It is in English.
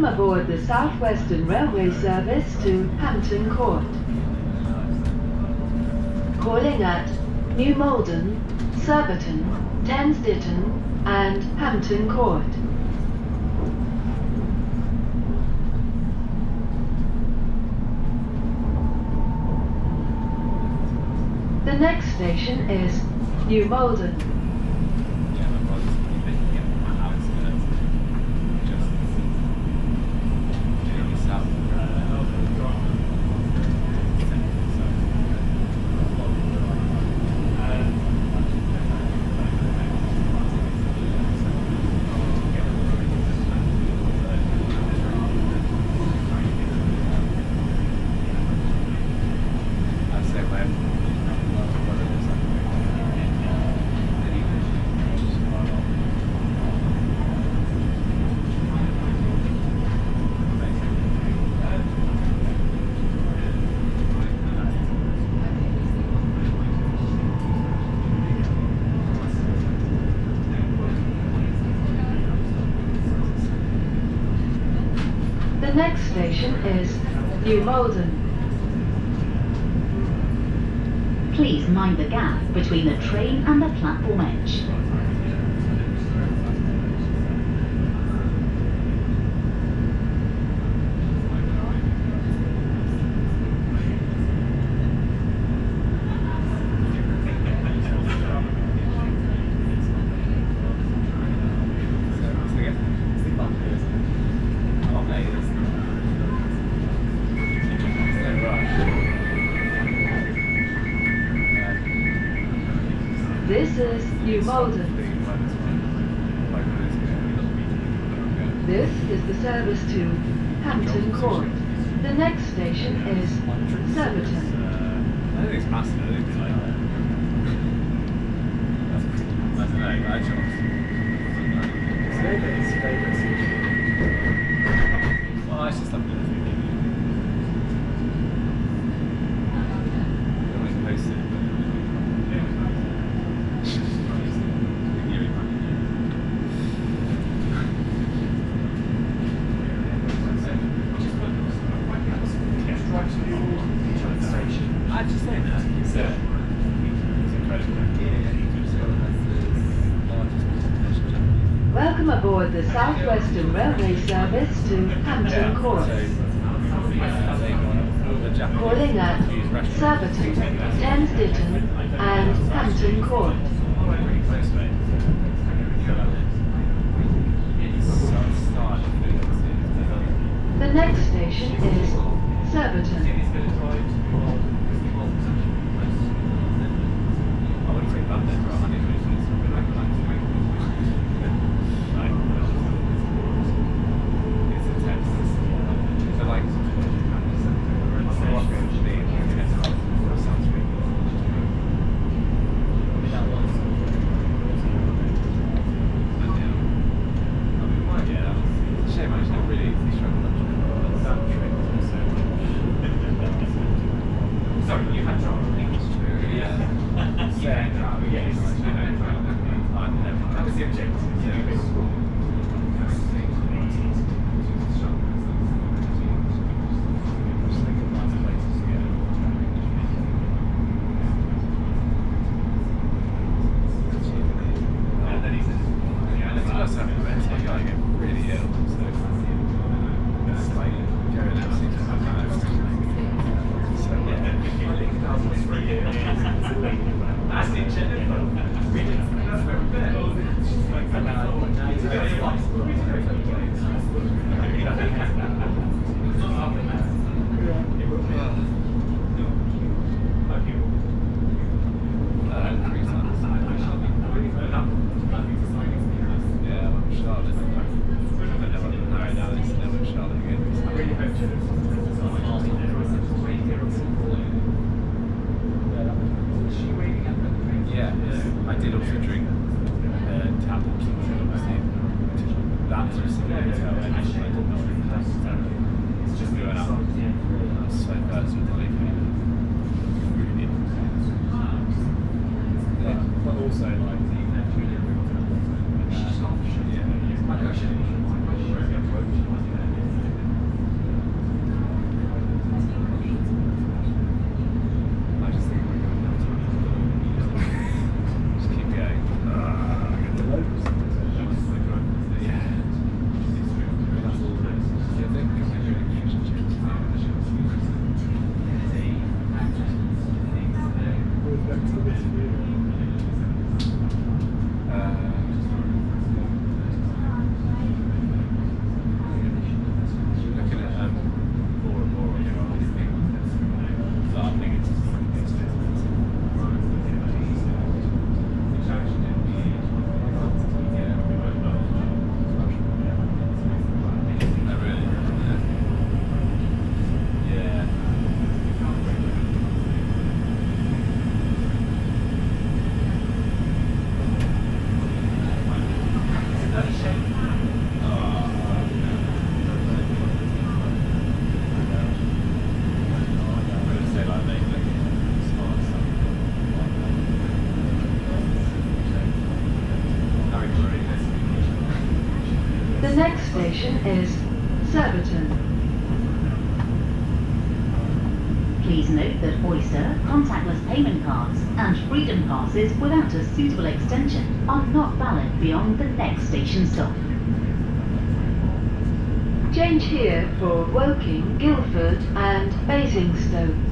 Welcome aboard the South Western Railway service to Hampton Court. Calling at New Malden, Surbiton, Thames Ditton and Hampton Court. The next station is New Malden. The next station is New Malden. Please mind the gap between the train and the platform edge. This is New Malden. This is the service to Hampton Court. The next station is Surbiton. I think it's massive. I think it's like that's well, it's just something. I just saying that. It's incredible. Welcome aboard the South Western Railway service to Hampton Court. Calling at Surbiton, Thames Ditton and Hampton Court. The next station is Surbiton. I wouldn't say that then, right? It's intense. So like, sounds really yeah, it's a shame I just really struggled that train. Sorry, you had to English too. Yeah. Yes. That was the objective. I did also drink tap water, obviously. That's specific hotel, and I did not drink that. It's just going out. I was so first with the liquor. Really. But also, like, yeah. station is Surbiton. Please note that Oyster, contactless payment cards, and Freedom passes without a suitable extension are not valid beyond the next station stop. Change here for Woking, Guildford and Basingstoke.